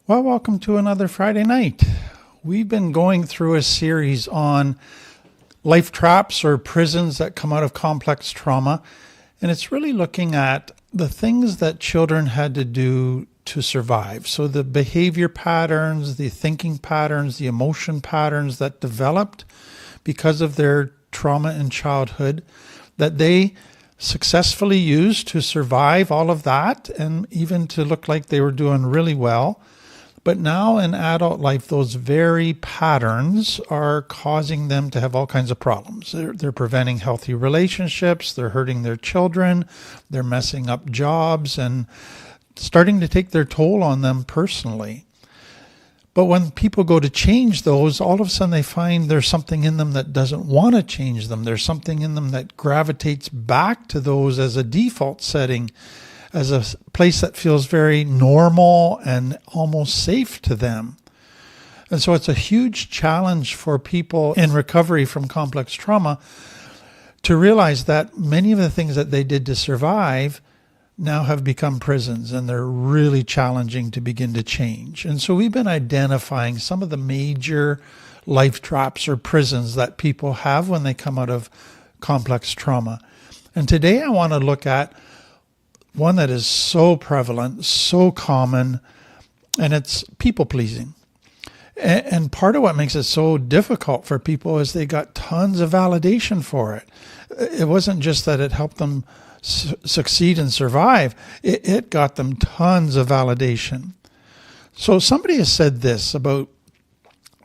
Well, welcome to another Friday night. We've been going through a series on life traps or prisons that come out of complex trauma, and it's really looking at the things that children had to do to survive. So the behavior patterns, the thinking patterns, the emotion patterns that developed because of their trauma in childhood that they successfully used to survive all of that and even to look like they were doing really well. But now in adult life, those very patterns are causing them to have all kinds of problems. They're preventing healthy relationships, they're hurting their children, they're messing up jobs and starting to take their toll on them personally. But when people go to change those, all of a sudden they find there's something in them that doesn't want to change them. There's something in them that gravitates back to those as a default setting, as a place that feels very normal and almost safe to them. And so it's a huge challenge for people in recovery from complex trauma to realize that many of the things that they did to survive now have become prisons, and they're really challenging to begin to change. And so we've been identifying some of the major life traps or prisons that people have when they come out of complex trauma. And today I want to look at one that is so prevalent, so common, and it's people pleasing. And part of what makes it so difficult for people is they got tons of validation for it. It wasn't just that it helped them succeed and survive. It got them tons of validation. So somebody has said this about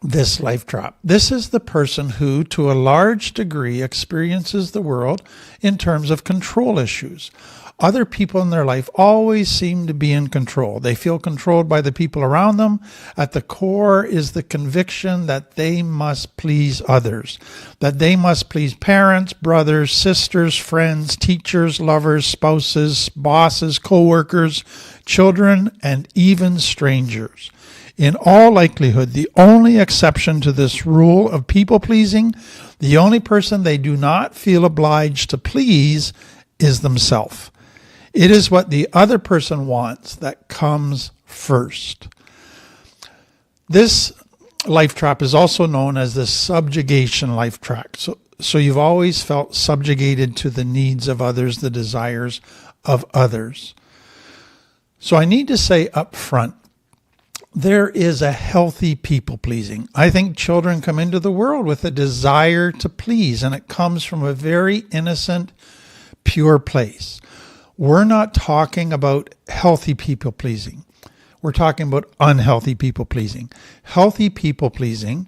this life trap. This is the person who, to a large degree, experiences the world in terms of control issues. Other people in their life always seem to be in control. They feel controlled by the people around them. At the core is the conviction that they must please others, that they must please parents, brothers, sisters, friends, teachers, lovers, spouses, bosses, co-workers, children, and even strangers. In all likelihood, the only exception to this rule of people-pleasing, the only person they do not feel obliged to please, is themselves. It is what the other person wants that comes first. This life trap is also known as the subjugation life trap. So you've always felt subjugated to the needs of others, the desires of others. So I need to say up front, there is a healthy people pleasing. I think children come into the world with a desire to please, and it comes from a very innocent, pure place. We're not talking about healthy people pleasing. We're talking about unhealthy people pleasing. Healthy people pleasing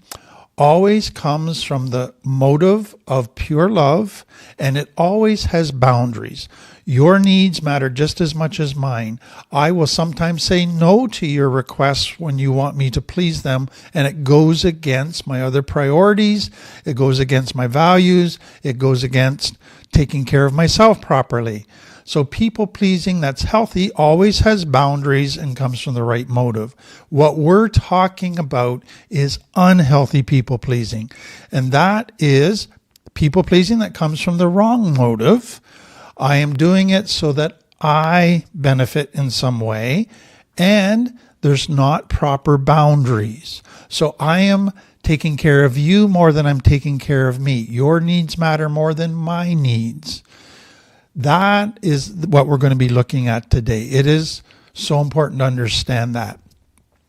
always comes from the motive of pure love, and it always has boundaries. Your needs matter just as much as mine. I will sometimes say no to your requests when you want me to please them, and it goes against my other priorities. It goes against my values. It goes against taking care of myself properly. So people pleasing that's healthy always has boundaries and comes from the right motive. What we're talking about is unhealthy people pleasing. And that is people pleasing that comes from the wrong motive. I am doing it so that I benefit in some way, and there's not proper boundaries. So I am taking care of you more than I'm taking care of me. Your needs matter more than my needs. That is what we're going to be looking at today. It is so important to understand that.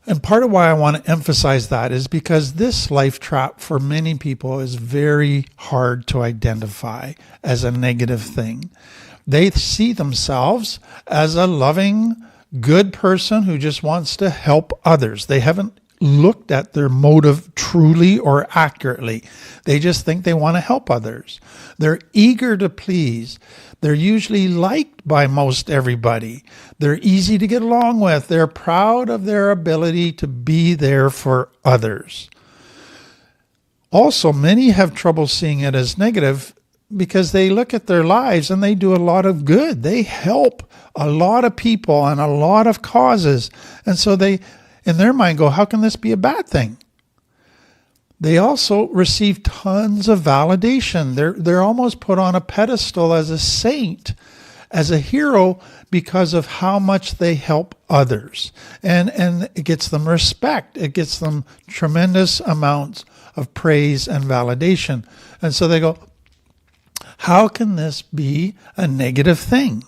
And part of why I want to emphasize that is because this life trap for many people is very hard to identify as a negative thing. They see themselves as a loving, good person who just wants to help others. They haven't looked at their motive truly or accurately. They just think they want to help others. They're eager to please. They're usually liked by most everybody. They're easy to get along with. They're proud of their ability to be there for others. Also, many have trouble seeing it as negative because they look at their lives and they do a lot of good. They help a lot of people and a lot of causes. And so they, in their mind, go, how can this be a bad thing? They also receive tons of validation. They're almost put on a pedestal as a saint as a hero because of how much they help others. And it gets them respect. It gets them tremendous amounts of praise and validation. And so they go, how can this be a negative thing?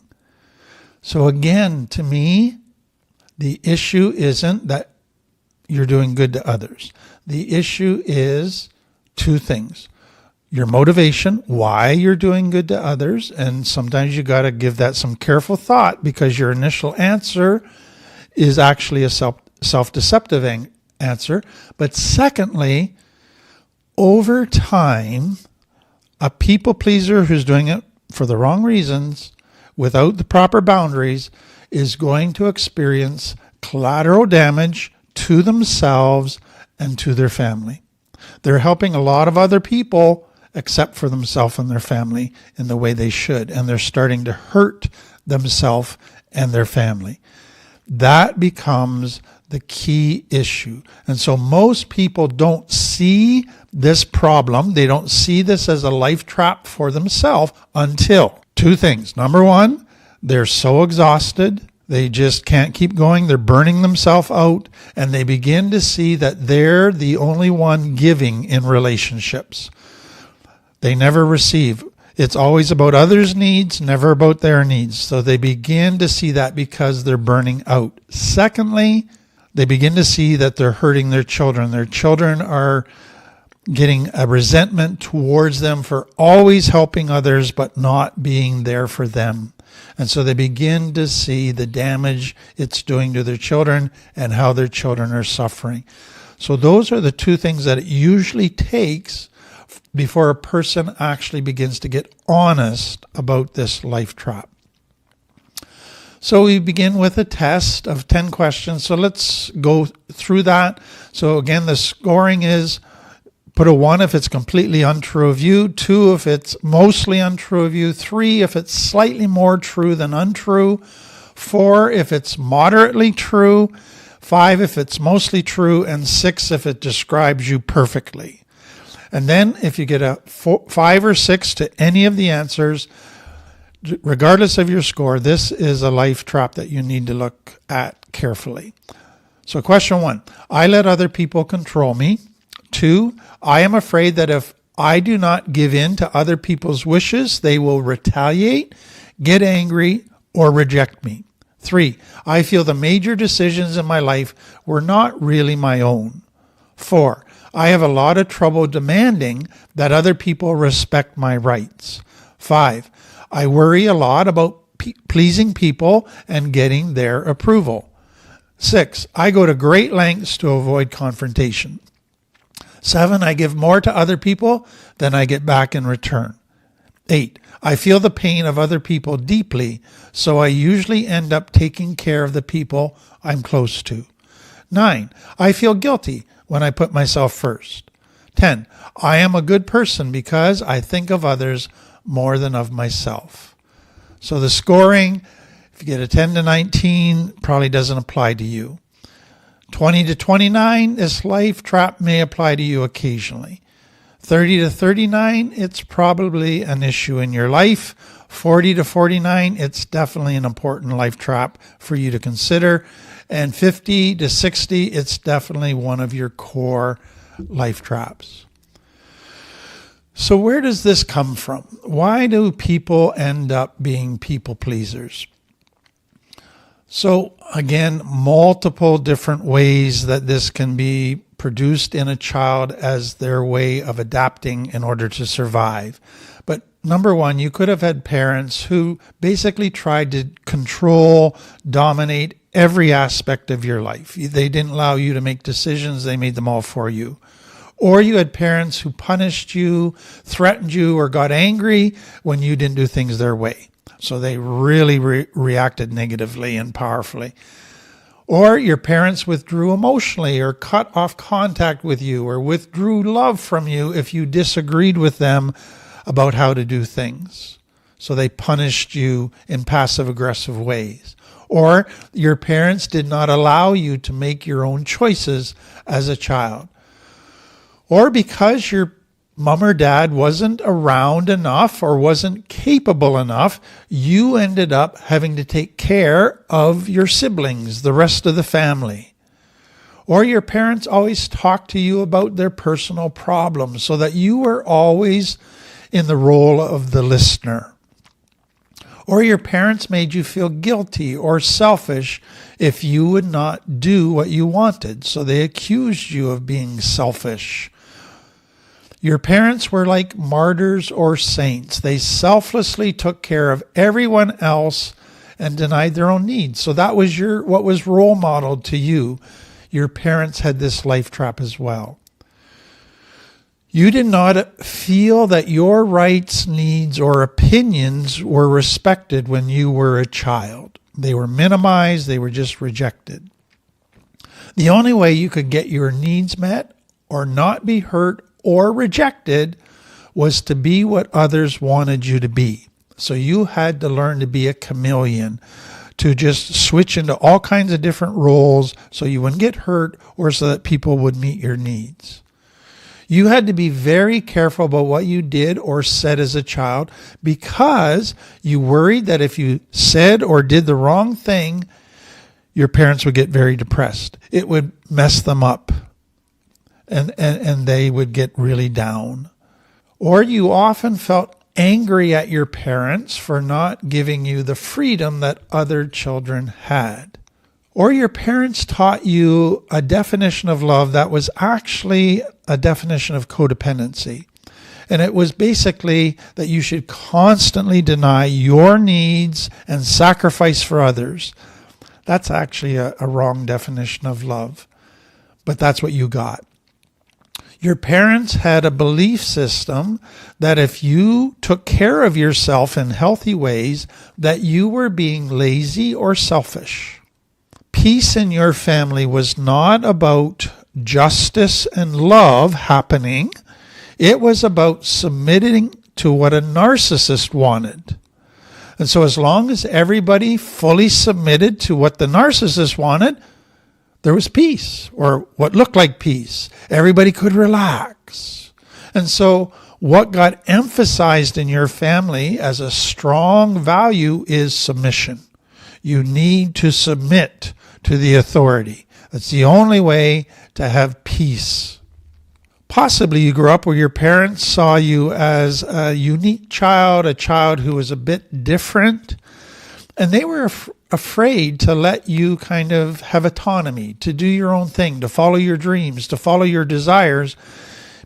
So again, to me, the issue isn't that you're doing good to others. The issue is two things. Your motivation, why you're doing good to others, and sometimes you got to give that some careful thought because your initial answer is actually a self-deceptive answer. But secondly, over time, a people pleaser who's doing it for the wrong reasons, without the proper boundaries, is going to experience collateral damage to themselves and to their family. They're helping a lot of other people except for themselves and their family in the way they should, and they're starting to hurt themselves and their family. That becomes the key issue. And so most people don't see this problem. They don't see this as a life trap for themselves until two things. Number one, they're so exhausted, they just can't keep going. They're burning themselves out, and they begin to see that they're the only one giving in relationships. They never receive. It's always about others' needs, never about their needs. So they begin to see that because they're burning out. Secondly, they begin to see that they're hurting their children. Their children are getting a resentment towards them for always helping others but not being there for them. And so they begin to see the damage it's doing to their children and how their children are suffering. So those are the two things that it usually takes before a person actually begins to get honest about this life trap. So we begin with a test of 10 questions. So let's go through that. So again, the scoring is put a 1 if it's completely untrue of you, 2 if it's mostly untrue of you, 3 if it's slightly more true than untrue, 4 if it's moderately true, 5 if it's mostly true, and 6 if it describes you perfectly. And then if you get a 5 or 6 to any of the answers, regardless of your score, this is a life trap that you need to look at carefully. So question 1, I let other people control me. 2, I am afraid that if I do not give in to other people's wishes, they will retaliate, get angry, or reject me. 3, I feel the major decisions in my life were not really my own. 4, I have a lot of trouble demanding that other people respect my rights. 5, I worry a lot about pleasing people and getting their approval. 6, I go to great lengths to avoid confrontation. 7, I give more to other people than I get back in return. 8, I feel the pain of other people deeply, so I usually end up taking care of the people I'm close to. 9, I feel guilty when I put myself first. 10, I am a good person because I think of others more than of myself. So the scoring, if you get a 10 to 19, probably doesn't apply to you. 20 to 29, this life trap may apply to you occasionally. 30 to 39, it's probably an issue in your life. 40 to 49, it's definitely an important life trap for you to consider. And 50 to 60, it's definitely one of your core life traps. So where does this come from? Why do people end up being people pleasers? So again, multiple different ways that this can be produced in a child as their way of adapting in order to survive. But number one, you could have had parents who basically tried to control, dominate every aspect of your life. They didn't allow you to make decisions. They made them all for you. Or you had parents who punished you, threatened you, or got angry when you didn't do things their way. So they really reacted negatively and powerfully. Or your parents withdrew emotionally or cut off contact with you or withdrew love from you if you disagreed with them about how to do things. So they punished you in passive-aggressive ways. Or your parents did not allow you to make your own choices as a child. Or because your mom or dad wasn't around enough or wasn't capable enough, you ended up having to take care of your siblings, the rest of the family. Or your parents always talked to you about their personal problems so that you were always in the role of the listener. Or your parents made you feel guilty or selfish if you would not do what you wanted, so they accused you of being selfish. Your parents were like martyrs or saints. They selflessly took care of everyone else and denied their own needs. So that was what was role modeled to you. Your parents had this life trap as well. You did not feel that your rights, needs, or opinions were respected when you were a child. They were minimized. They were just rejected. The only way you could get your needs met or not be hurt or rejected was to be what others wanted you to be. So you had to learn to be a chameleon, to just switch into all kinds of different roles so you wouldn't get hurt or so that people would meet your needs. You had to be very careful about what you did or said as a child because you worried that if you said or did the wrong thing, your parents would get very depressed. It would mess them up and they would get really down. Or you often felt angry at your parents for not giving you the freedom that other children had. Or your parents taught you a definition of love that was actually a definition of codependency. And it was basically that you should constantly deny your needs and sacrifice for others. That's actually a wrong definition of love, but that's what you got. Your parents had a belief system that if you took care of yourself in healthy ways, that you were being lazy or selfish. Peace in your family was not about justice and love happening. It was about submitting to what a narcissist wanted. And so as long as everybody fully submitted to what the narcissist wanted, there was peace, or what looked like peace. Everybody could relax. And so what got emphasized in your family as a strong value is submission. You need to submit to the authority. That's the only way to have peace. Possibly you grew up where your parents saw you as a unique child, a child who was a bit different, and they were afraid to let you kind of have autonomy, to do your own thing, to follow your dreams, to follow your desires,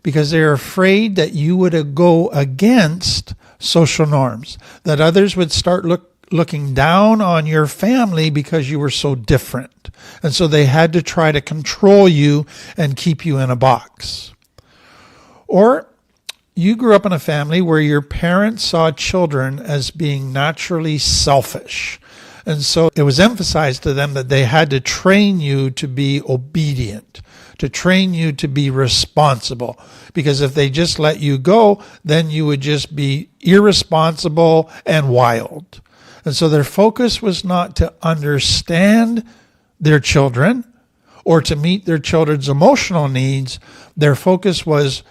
because they're afraid that you would go against social norms, that others would start looking down on your family because you were so different. And so they had to try to control you and keep you in a box. Or you grew up in a family where your parents saw children as being naturally selfish. And so it was emphasized to them that they had to train you to be obedient, to train you to be responsible. Because if they just let you go, then you would just be irresponsible and wild. And so their focus was not to understand their children or to meet their children's emotional needs. Their focus was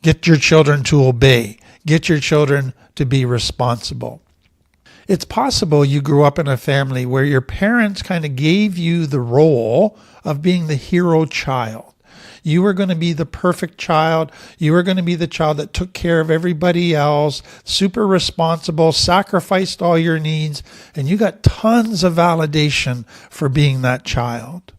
get your children to obey, get your children to be responsible. It's possible you grew up in a family where your parents kind of gave you the role of being the hero child. You were going to be the perfect child. You were going to be the child that took care of everybody else, super responsible, sacrificed all your needs, and you got tons of validation for being that child.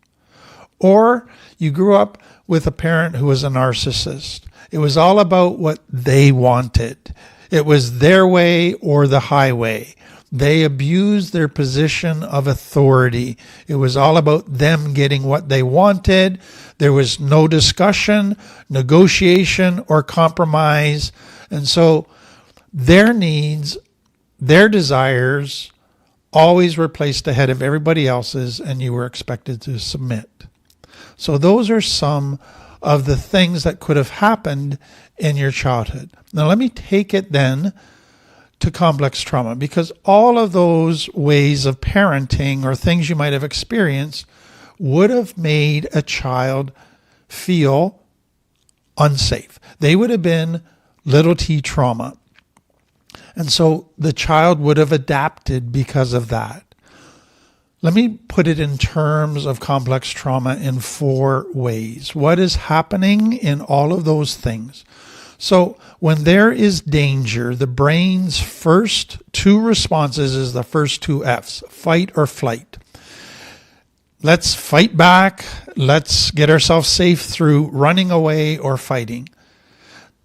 Or you grew up with a parent who was a narcissist. It was all about what they wanted. It was their way or the highway. They abused their position of authority. It was all about them getting what they wanted. There was no discussion, negotiation, or compromise. And so their needs, their desires, always were placed ahead of everybody else's, and you were expected to submit. So those are some of the things that could have happened in your childhood. Now let me take it then to complex trauma, because all of those ways of parenting or things you might have experienced would have made a child feel unsafe. They would have been little t trauma. And so the child would have adapted because of that. Let me put it in terms of complex trauma in 4 ways. What is happening in all of those things? So when there is danger, the brain's first 2 responses is the first 2 F's, fight or flight. Let's fight back. Let's get ourselves safe through running away or fighting.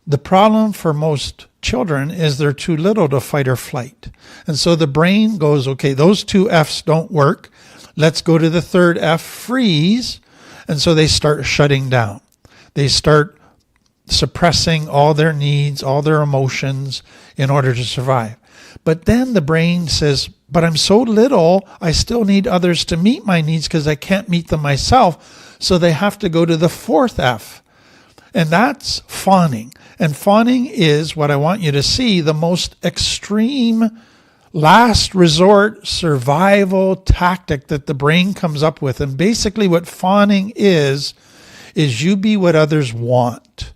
The problem for most children is they're too little to fight or flight. And so the brain goes, okay, those 2 F's don't work. Let's go to the 3rd F, freeze. And so they start shutting down. They start suppressing all their needs, all their emotions in order to survive. But then the brain says, but I'm so little, I still need others to meet my needs because I can't meet them myself. So they have to go to the 4th F. And that's fawning. And fawning is, what I want you to see, the most extreme, last resort survival tactic that the brain comes up with. And basically what fawning is you be what others want.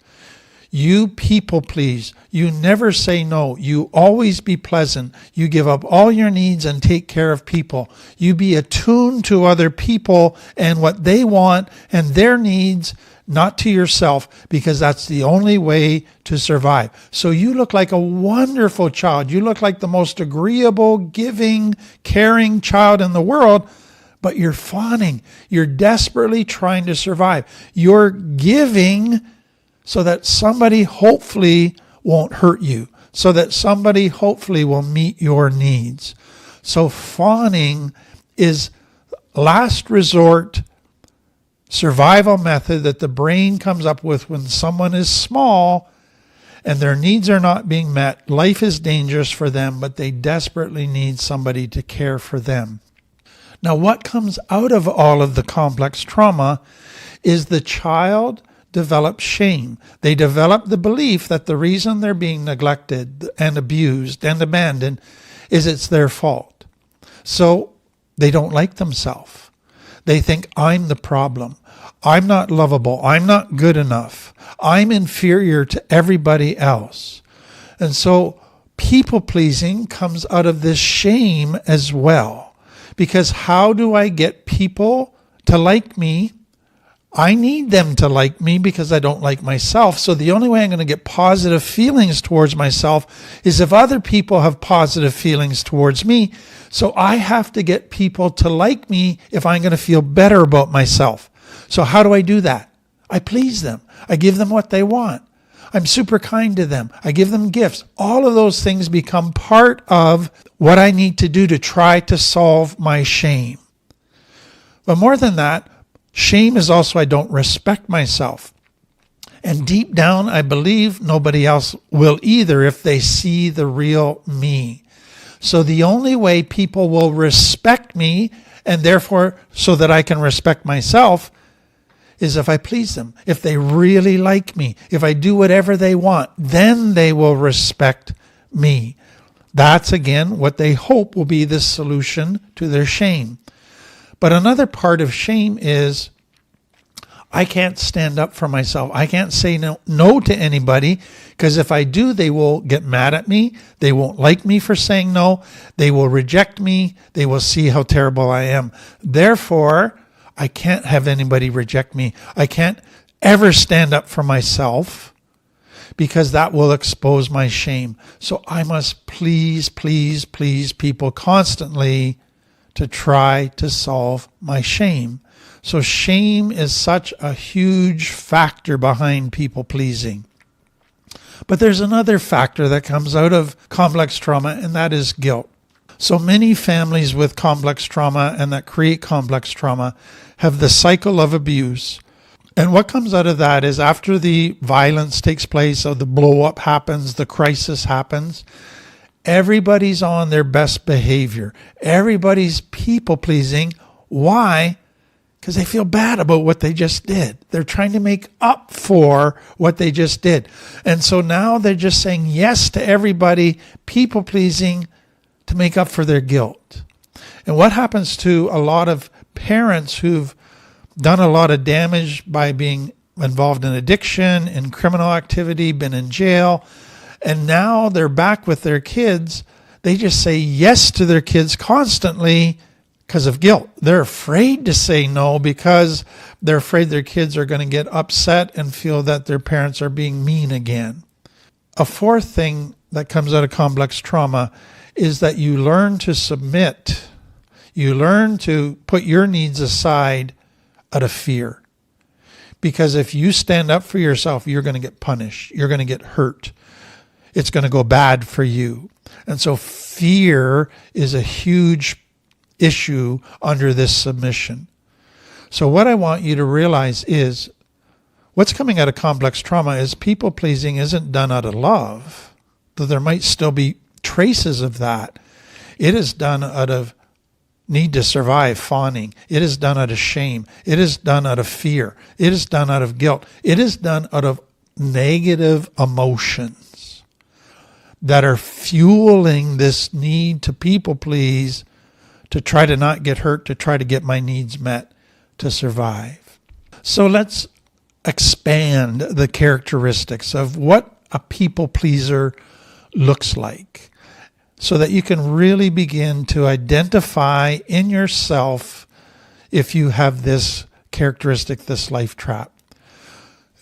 You people please. You never say no. You always be pleasant. You give up all your needs and take care of people. You be attuned to other people and what they want and their needs, not to yourself, because that's the only way to survive. So you look like a wonderful child. You look like the most agreeable, giving, caring child in the world, but you're fawning. You're desperately trying to survive. You're giving so that somebody hopefully won't hurt you, so that somebody hopefully will meet your needs. So fawning is last resort survival method that the brain comes up with when someone is small and their needs are not being met. Life is dangerous for them, but they desperately need somebody to care for them. Now, what comes out of all of the complex trauma is the child develop shame. They develop the belief that the reason they're being neglected and abused and abandoned is it's their fault. So they don't like themselves. They think, I'm the problem. I'm not lovable. I'm not good enough. I'm inferior to everybody else. And so people-pleasing comes out of this shame as well. Because how do I get people to like me? I need them to like me because I don't like myself. So the only way I'm going to get positive feelings towards myself is if other people have positive feelings towards me. So I have to get people to like me if I'm going to feel better about myself. So how do I do that? I please them. I give them what they want. I'm super kind to them. I give them gifts. All of those things become part of what I need to do to try to solve my shame. But more than that, shame is also I don't respect myself. And deep down, I believe nobody else will either if they see the real me. So the only way people will respect me, and therefore so that I can respect myself, is if I please them. If they really like me, if I do whatever they want, then they will respect me. That's again what they hope will be the solution to their shame. But another part of shame is I can't stand up for myself. I can't say no to anybody, because if I do, they will get mad at me. They won't like me for saying no. They will reject me. They will see how terrible I am. Therefore, I can't have anybody reject me. I can't ever stand up for myself because that will expose my shame. So I must please people constantly to try to solve my shame. So shame is such a huge factor behind people pleasing. But there's another factor that comes out of complex trauma, and that is guilt. So many families with complex trauma and that create complex trauma have the cycle of abuse. And what comes out of that is after the violence takes place, or the blow up happens, the crisis happens, everybody's on their best behavior. Everybody's people pleasing. Why? Because they feel bad about what they just did. They're trying to make up for what they just did. And so now they're just saying yes to everybody, people pleasing, to make up for their guilt. And what happens to a lot of parents who've done a lot of damage by being involved in addiction, in criminal activity, been in jail, And now they're back with their kids. They just say yes to their kids constantly because of guilt. They're afraid to say no because they're afraid their kids are going to get upset and feel that their parents are being mean again. A fourth thing that comes out of complex trauma is that you learn to submit. You learn to put your needs aside out of fear. Because if you stand up for yourself, you're going to get punished. You're going to get hurt. It's going to go bad for you. And so fear is a huge issue under this submission. So what I want you to realize is what's coming out of complex trauma is people pleasing isn't done out of love, though there might still be traces of that. It is done out of need to survive, fawning. It is done out of shame. It is done out of fear. It is done out of guilt. It is done out of negative emotions that are fueling this need to people please, to try to not get hurt, to try to get my needs met, to survive. So let's expand the characteristics of what a people pleaser looks like, so that you can really begin to identify in yourself if you have this characteristic, this life trap.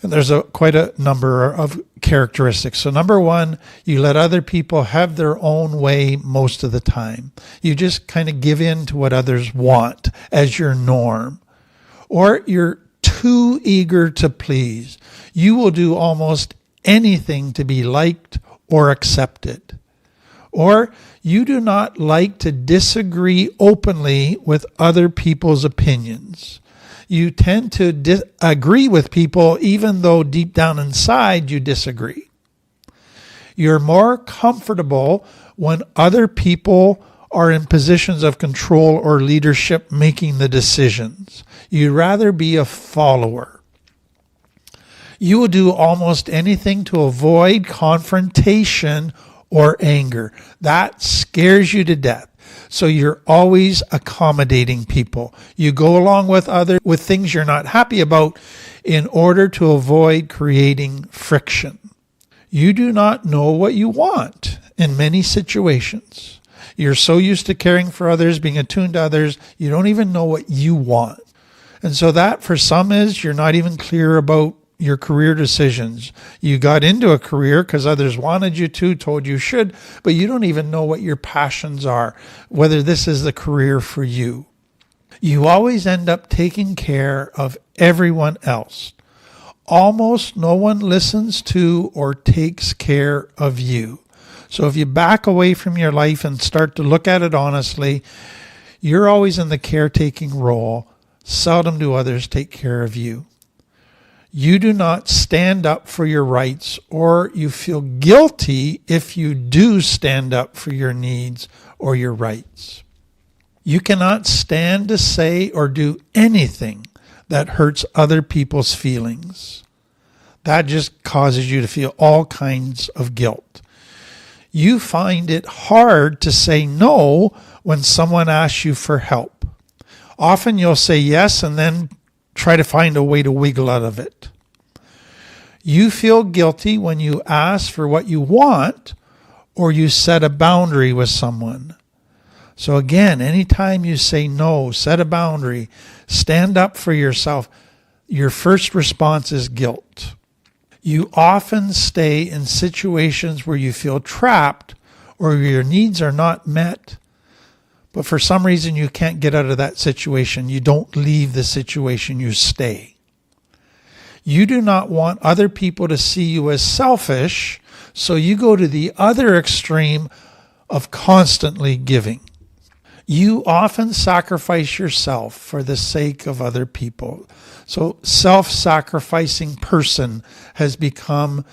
And there's quite a number of characteristics. So number one, you let other people have their own way most of the time. You just kind of give in to what others want as your norm. Or you're too eager to please. You will do almost anything to be liked or accepted. Or you do not like to disagree openly with other people's opinions. You tend to agree with people even though deep down inside you disagree. You're more comfortable when other people are in positions of control or leadership making the decisions. You'd rather be a follower. You will do almost anything to avoid confrontation or anger. That scares you to death. So you're always accommodating people. You go along with things you're not happy about in order to avoid creating friction. You do not know what you want in many situations. You're so used to caring for others, being attuned to others, you don't even know what you want. And so that for some is you're not even clear about your career decisions. You got into a career because others wanted you to, told you should, but you don't even know what your passions are, whether this is the career for you. You always end up taking care of everyone else. Almost no one listens to or takes care of you. So if you back away from your life and start to look at it honestly, you're always in the caretaking role. Seldom do others take care of you. You do not stand up for your rights, or you feel guilty if you do stand up for your needs or your rights. You cannot stand to say or do anything that hurts other people's feelings. That just causes you to feel all kinds of guilt. You find it hard to say no when someone asks you for help. Often you'll say yes and then try to find a way to wiggle out of it. You feel guilty when you ask for what you want or you set a boundary with someone. So again, anytime you say no, set a boundary, stand up for yourself, your first response is guilt. You often stay in situations where you feel trapped or your needs are not met, but for some reason you can't get out of that situation. You don't leave the situation, you stay. You do not want other people to see you as selfish, so you go to the other extreme of constantly giving. You often sacrifice yourself for the sake of other people. So self-sacrificing person has become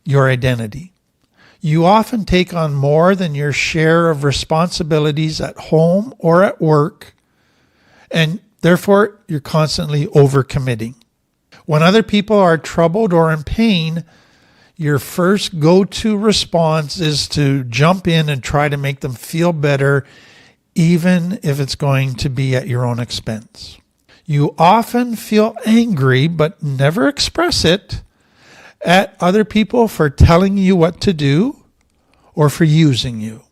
your identity. You often take on more than your share of responsibilities at home or at work, and therefore you're constantly overcommitting. When other people are troubled or in pain, your first go-to response is to jump in and try to make them feel better, even if it's going to be at your own expense. You often feel angry but never express it, at other people for telling you what to do or for using you.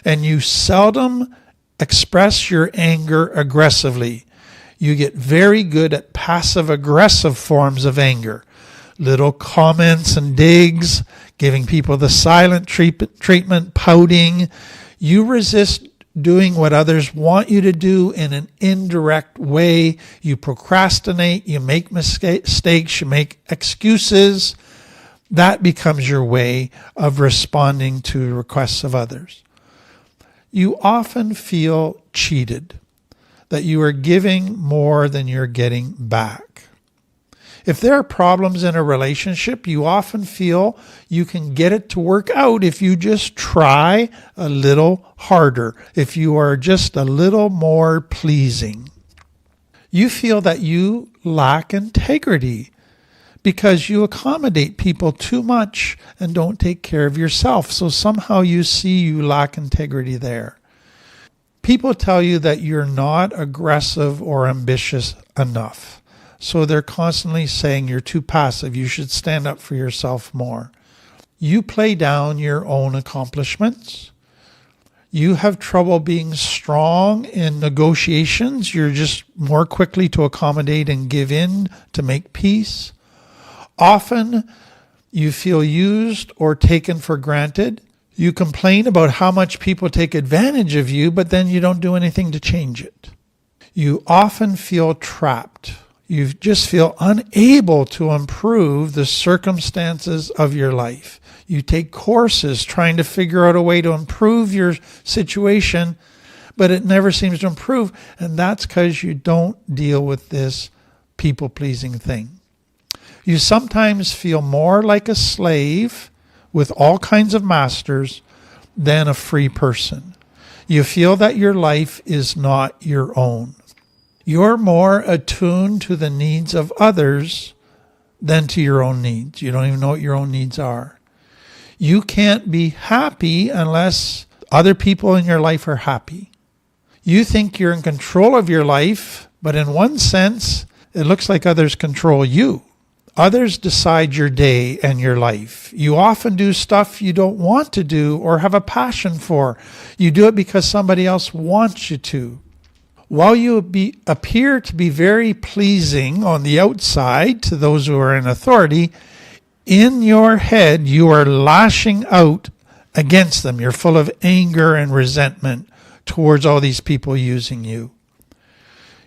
And you seldom express your anger aggressively. You get very good at passive-aggressive forms of anger. Little comments and digs, giving people the silent treatment, pouting. You resist doing what others want you to do in an indirect way. You procrastinate, you make mistakes, you make excuses. That becomes your way of responding to requests of others. You often feel cheated, that you are giving more than you're getting back. If there are problems in a relationship, you often feel you can get it to work out if you just try a little harder, if you are just a little more pleasing. You feel that you lack integrity because you accommodate people too much and don't take care of yourself. So somehow you see you lack integrity there. People tell you that you're not aggressive or ambitious enough. So they're constantly saying you're too passive. You should stand up for yourself more. You play down your own accomplishments. You have trouble being strong in negotiations. You're just more quickly to accommodate and give in to make peace. Often you feel used or taken for granted. You complain about how much people take advantage of you, but then you don't do anything to change it. You often feel trapped. You just feel unable to improve the circumstances of your life. You take courses trying to figure out a way to improve your situation, but it never seems to improve. And that's because you don't deal with this people-pleasing thing. You sometimes feel more like a slave with all kinds of masters than a free person. You feel that your life is not your own. You're more attuned to the needs of others than to your own needs. You don't even know what your own needs are. You can't be happy unless other people in your life are happy. You think you're in control of your life, but in one sense, it looks like others control you. Others decide your day and your life. You often do stuff you don't want to do or have a passion for. You do it because somebody else wants you to. While you appear to be very pleasing on the outside to those who are in authority, in your head you are lashing out against them. You're full of anger and resentment towards all these people using you.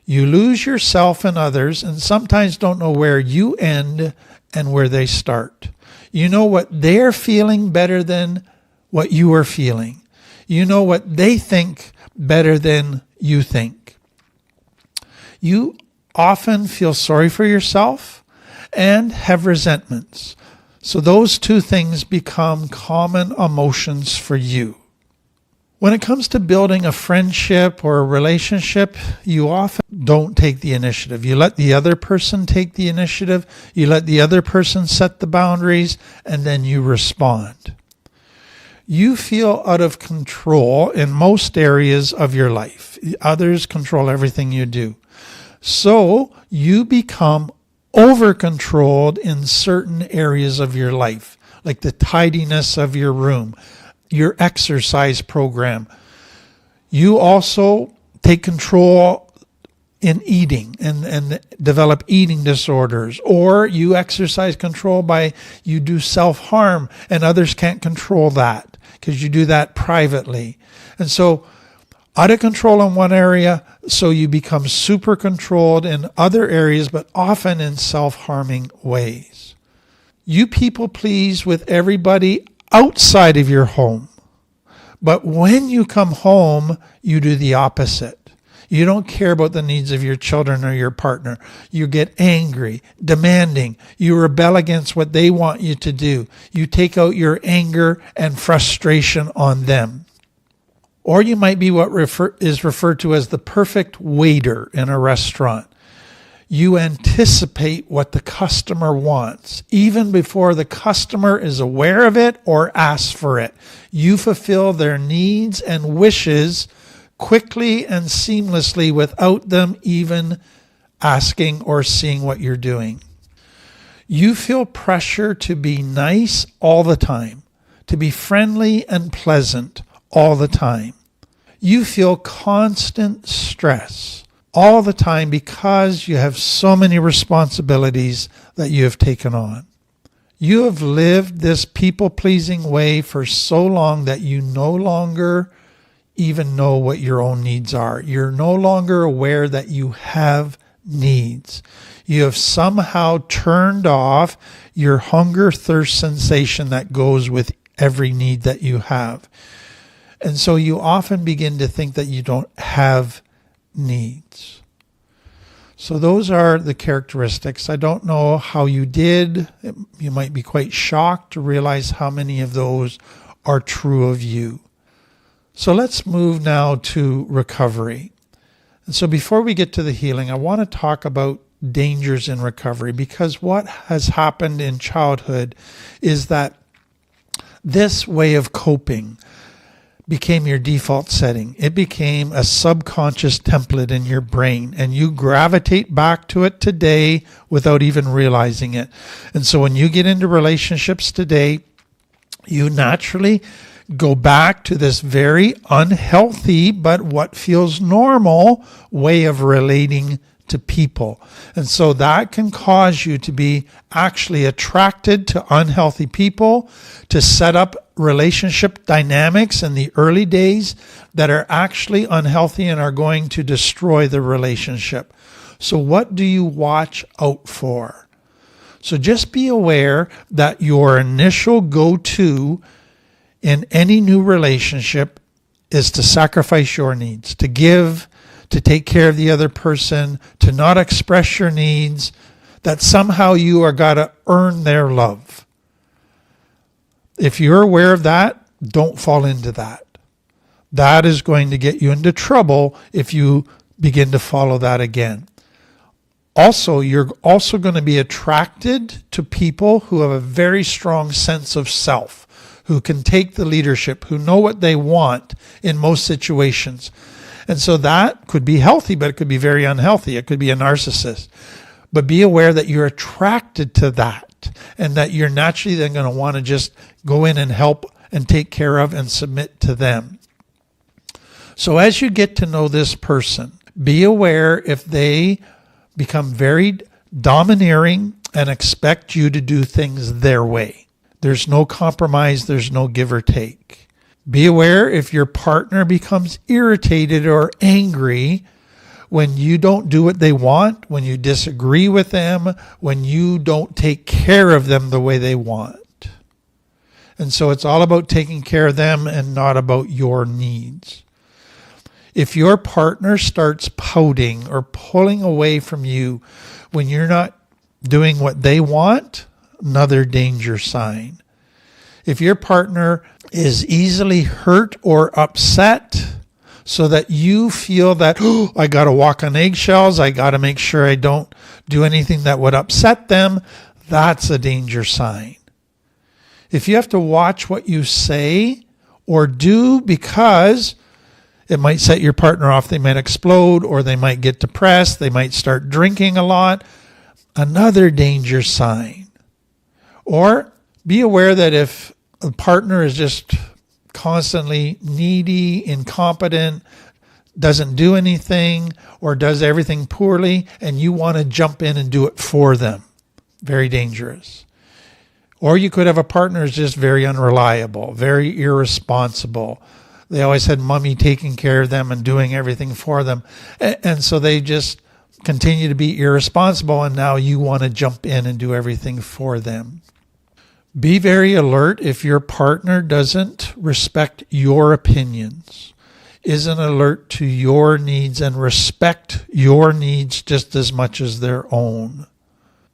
You lose yourself in others and sometimes don't know where you end and where they start. You know what they're feeling better than what you are feeling. You know what they think better than you think. You often feel sorry for yourself and have resentments. So those two things become common emotions for you. When it comes to building a friendship or a relationship, you often don't take the initiative. You let the other person take the initiative. You let the other person set the boundaries, and then you respond. You feel out of control in most areas of your life. Others control everything you do. So you become over-controlled in certain areas of your life, like the tidiness of your room, your exercise program. You also take control in eating and develop eating disorders, or you exercise control by you do self-harm and others can't control that because you do that privately. And so out of control in one area, so you become super controlled in other areas, but often in self-harming ways. You people please with everybody outside of your home. But when you come home, you do the opposite. You don't care about the needs of your children or your partner. You get angry, demanding. You rebel against what they want you to do. You take out your anger and frustration on them. Or you might be what is referred to as the perfect waiter in a restaurant. You anticipate what the customer wants, even before the customer is aware of it or asks for it. You fulfill their needs and wishes quickly and seamlessly without them even asking or seeing what you're doing. You feel pressure to be nice all the time, to be friendly and pleasant all the time. You feel constant stress all the time because you have so many responsibilities that you have taken on. You have lived this people-pleasing way for so long that you no longer even know what your own needs are. You're no longer aware that you have needs. You have somehow turned off your hunger, thirst sensation that goes with every need that you have. And so you often begin to think that you don't have needs. So those are the characteristics. I don't know how you did. You might be quite shocked to realize how many of those are true of you. So let's move now to recovery. And so before we get to the healing, I want to talk about dangers in recovery, because what has happened in childhood is that this way of coping became your default setting. It became a subconscious template in your brain, and you gravitate back to it today without even realizing it. And so when you get into relationships today, you naturally go back to this very unhealthy but what feels normal way of relating to people. And so that can cause you to be actually attracted to unhealthy people, to set up relationship dynamics in the early days that are actually unhealthy and are going to destroy the relationship. So what do you watch out for? So just be aware that your initial go-to in any new relationship is to sacrifice your needs, to give, to take care of the other person, to not express your needs, that somehow you are got to earn their love. If you're aware of that, don't fall into that. That is going to get you into trouble if you begin to follow that again. Also, you're also going to be attracted to people who have a very strong sense of self, who can take the leadership, who know what they want in most situations. And so that could be healthy, but it could be very unhealthy. It could be a narcissist. But be aware that you're attracted to that, and that you're naturally then going to want to just go in and help and take care of and submit to them. So as you get to know this person, be aware if they become very domineering and expect you to do things their way. There's no compromise. There's no give or take. Be aware if your partner becomes irritated or angry when you don't do what they want, when you disagree with them, when you don't take care of them the way they want. And so it's all about taking care of them and not about your needs. If your partner starts pouting or pulling away from you when you're not doing what they want, another danger sign. If your partner is easily hurt or upset so that you feel that, oh, I got to walk on eggshells, I got to make sure I don't do anything that would upset them, that's a danger sign. If you have to watch what you say or do because it might set your partner off, they might explode, or they might get depressed, they might start drinking a lot, another danger sign. Or be aware that if a partner is just constantly needy, incompetent, doesn't do anything, or does everything poorly, and you want to jump in and do it for them, very dangerous. Or you could have a partner who's just very unreliable, very irresponsible. They always had mommy taking care of them and doing everything for them. And so they just continue to be irresponsible, and now you want to jump in and do everything for them. Be very alert if your partner doesn't respect your opinions, isn't alert to your needs, and respect your needs just as much as their own.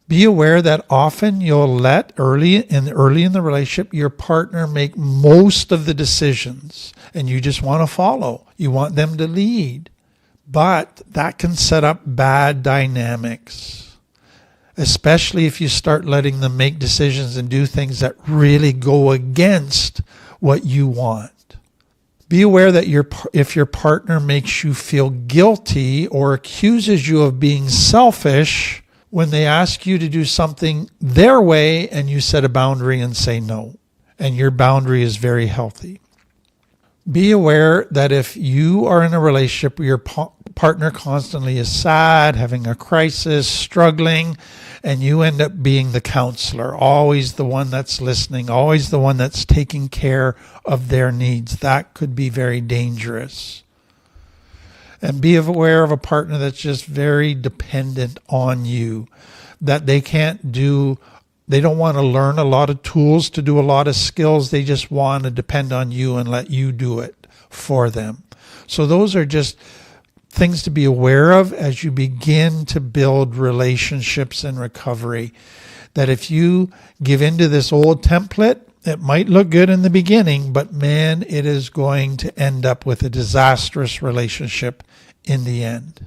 Be aware that often you'll let early in the relationship your partner make most of the decisions, and you just want to follow. You want them to lead. But that can set up bad dynamics, especially if you start letting them make decisions and do things that really go against what you want. Be aware that if your partner makes you feel guilty or accuses you of being selfish when they ask you to do something their way and you set a boundary and say no. And your boundary is very healthy. Be aware that if you are in a relationship where your partner constantly is sad, having a crisis, struggling, and you end up being the counselor, always the one that's listening, always the one that's taking care of their needs, that could be very dangerous. And be aware of a partner that's just very dependent on you, that they don't want to learn a lot of tools to do a lot of skills. They just want to depend on you and let you do it for them. So those are just things to be aware of as you begin to build relationships in recovery. That if you give into this old template, it might look good in the beginning, but man, it is going to end up with a disastrous relationship in the end.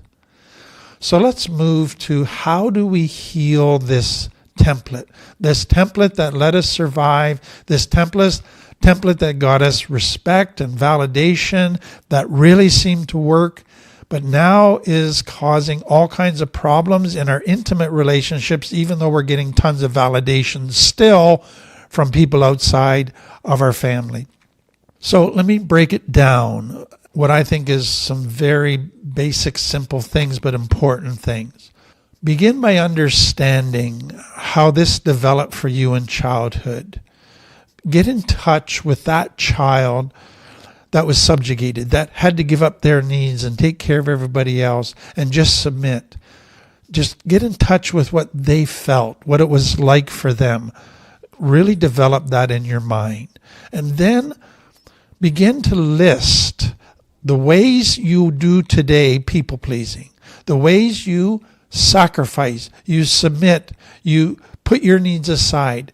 So let's move to how do we heal this template that let us survive, this template that got us respect and validation, that really seemed to work, but now is causing all kinds of problems in our intimate relationships, even though we're getting tons of validation still from people outside of our family. So let me break it down, what I think is some very basic, simple things, but important things. Begin by understanding how this developed for you in childhood. Get in touch with that child that was subjugated, that had to give up their needs and take care of everybody else and just submit. Just get in touch with what they felt, what it was like for them. Really develop that in your mind. And then begin to list the ways you do today people pleasing, the ways you sacrifice, you submit, you put your needs aside.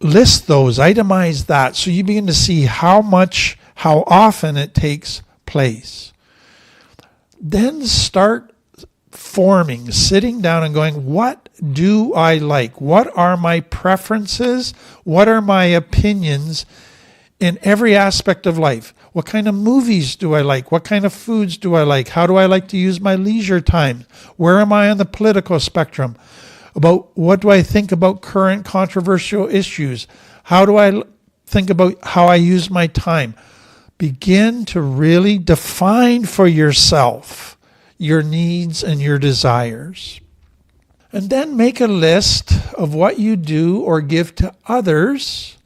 List those, itemize that, so you begin to see how often it takes place. Then start forming, sitting down and going, what do I like? What are my preferences? What are my opinions in every aspect of life? What kind of movies do I like? What kind of foods do I like? How do I like to use my leisure time? Where am I on the political spectrum? About what do I think about current controversial issues? How do I think about how I use my time? Begin to really define for yourself your needs and your desires. And then make a list of what you do or give to others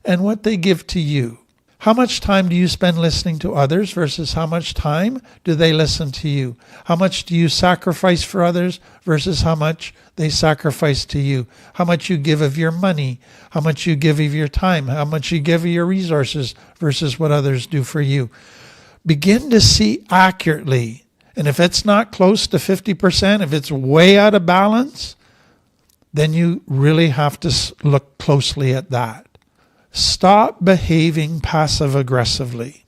and what they give to you. How much time do you spend listening to others versus how much time do they listen to you? How much do you sacrifice for others versus how much they sacrifice to you? How much you give of your money? How much you give of your time? How much you give of your resources versus what others do for you? Begin to see accurately. And if it's not close to 50%, if it's way out of balance, then you really have to look closely at that. Stop behaving passive-aggressively.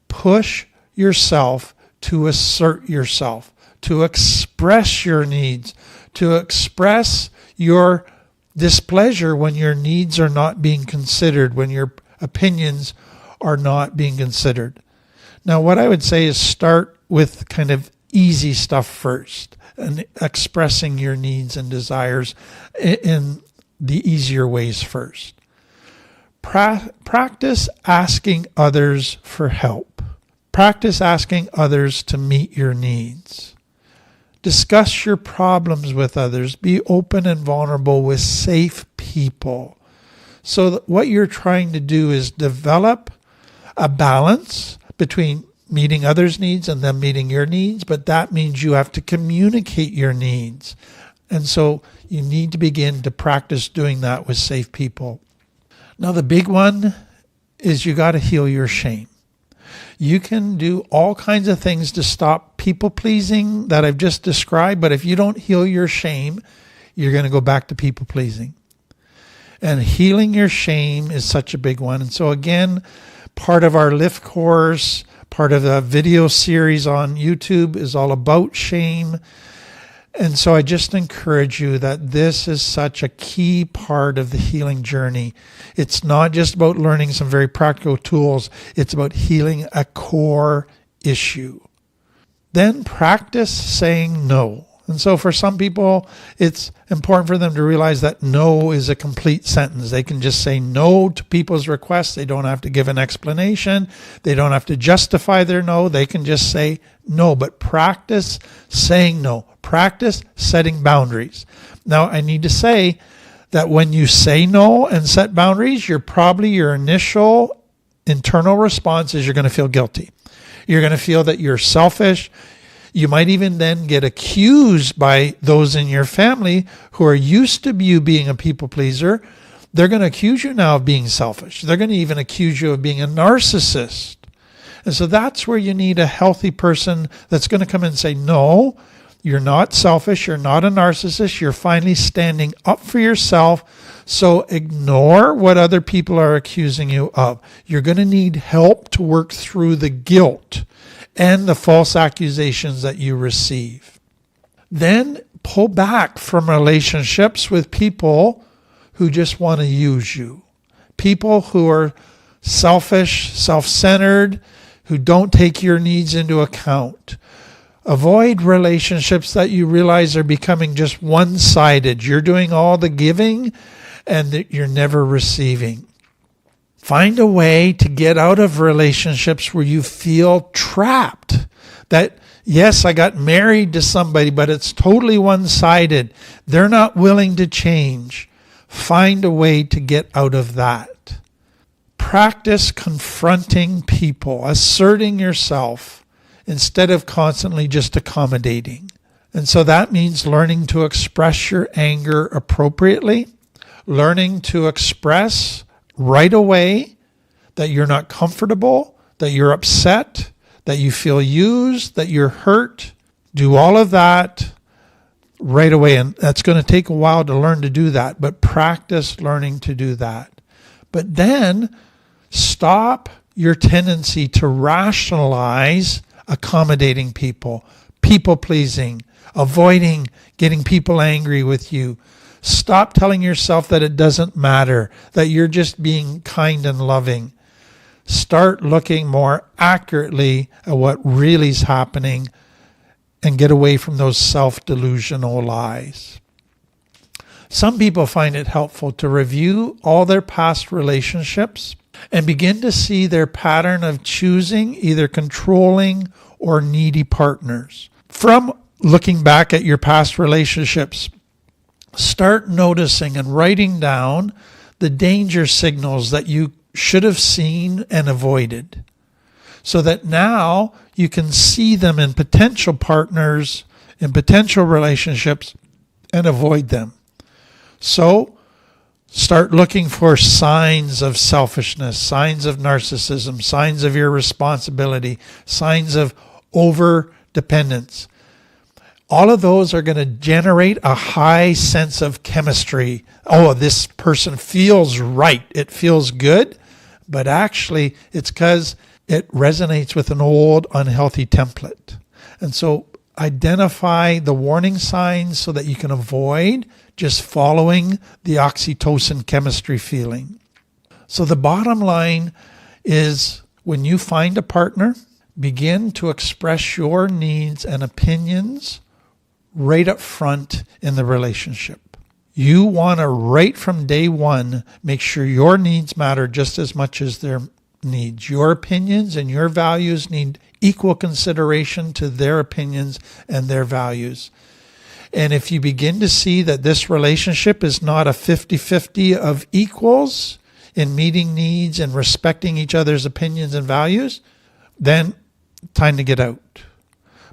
Push yourself to assert yourself, to express your needs, to express your displeasure when your needs are not being considered, when your opinions are not being considered. Now, what I would say is start with kind of easy stuff first and expressing your needs and desires in the easier ways first. Practice asking others for help. Practice asking others to meet your needs. Discuss your problems with others. Be open and vulnerable with safe people. So that what you're trying to do is develop a balance between meeting others' needs and them meeting your needs, but that means you have to communicate your needs. And so you need to begin to practice doing that with safe people. Now, the big one is you got to heal your shame. You can do all kinds of things to stop people pleasing that I've just described, but if you don't heal your shame, you're going to go back to people pleasing. And healing your shame is such a big one. And so again, part of our Lift course, part of the video series on YouTube is all about shame. And so I just encourage you that this is such a key part of the healing journey. It's not just about learning some very practical tools. It's about healing a core issue. Then practice saying no. And so for some people, it's important for them to realize that no is a complete sentence. They can just say no to people's requests. They don't have to give an explanation. They don't have to justify their no. They can just say no, but practice saying no. Practice setting boundaries. Now, I need to say that when you say no and set boundaries, your initial internal response is you're going to feel guilty. You're going to feel that you're selfish. You might even then get accused by those in your family who are used to you being a people pleaser. They're going to accuse you now of being selfish. They're going to even accuse you of being a narcissist. And so that's where you need a healthy person that's going to come in and say, no, you're not selfish. You're not a narcissist. You're finally standing up for yourself. So ignore what other people are accusing you of. You're going to need help to work through the guilt and the false accusations that you receive. Then pull back from relationships with people who just want to use you. People who are selfish, self-centered, who don't take your needs into account. Avoid relationships that you realize are becoming just one-sided. You're doing all the giving and that you're never receiving. Find a way to get out of relationships where you feel trapped. That, yes, I got married to somebody, but it's totally one-sided. They're not willing to change. Find a way to get out of that. Practice confronting people, asserting yourself instead of constantly just accommodating. And so that means learning to express your anger appropriately, learning to express right away that you're not comfortable, that you're upset, that you feel used, that you're hurt. Do all of that right away. And that's going to take a while to learn to do that, but practice learning to do that. But then stop your tendency to rationalize accommodating people, people pleasing, avoiding getting people angry with you. Stop telling yourself that it doesn't matter, that you're just being kind and loving. Start looking more accurately at what really is happening and get away from those self-delusional lies. Some people find it helpful to review all their past relationships and begin to see their pattern of choosing either controlling or needy partners. From looking back at your past relationships, start noticing and writing down the danger signals that you should have seen and avoided, so that now you can see them in potential partners, in potential relationships, and avoid them. So start looking for signs of selfishness, signs of narcissism, signs of irresponsibility, signs of over-dependence. All of those are going to generate a high sense of chemistry. Oh, this person feels right. It feels good. But actually, it's because it resonates with an old, unhealthy template. And so identify the warning signs so that you can avoid just following the oxytocin chemistry feeling. So the bottom line is, when you find a partner, begin to express your needs and opinions right up front in the relationship. You want to, right from day one, make sure your needs matter just as much as their needs. Your opinions and your values need equal consideration to their opinions and their values. And if you begin to see that this relationship is not a 50-50 of equals in meeting needs and respecting each other's opinions and values, then time to get out.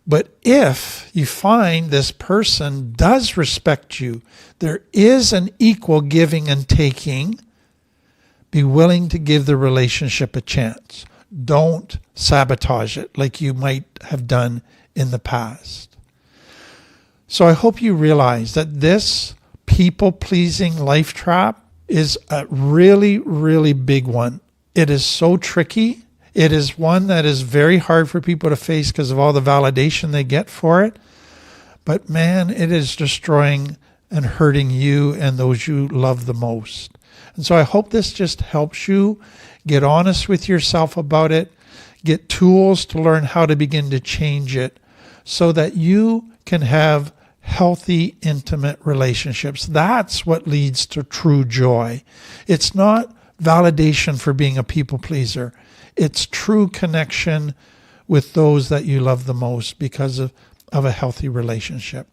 But if you find this person does respect you, there is an equal giving and taking, be willing to give the relationship a chance. Don't sabotage it like you might have done in the past. So I hope you realize that this people-pleasing life trap is a really, really big one. It is so tricky. It is one that is very hard for people to face because of all the validation they get for it. But man, it is destroying and hurting you and those you love the most. And so I hope this just helps you get honest with yourself about it, get tools to learn how to begin to change it so that you can have healthy, intimate relationships. That's what leads to true joy. It's not validation for being a people pleaser. It's true connection with those that you love the most because of a healthy relationship.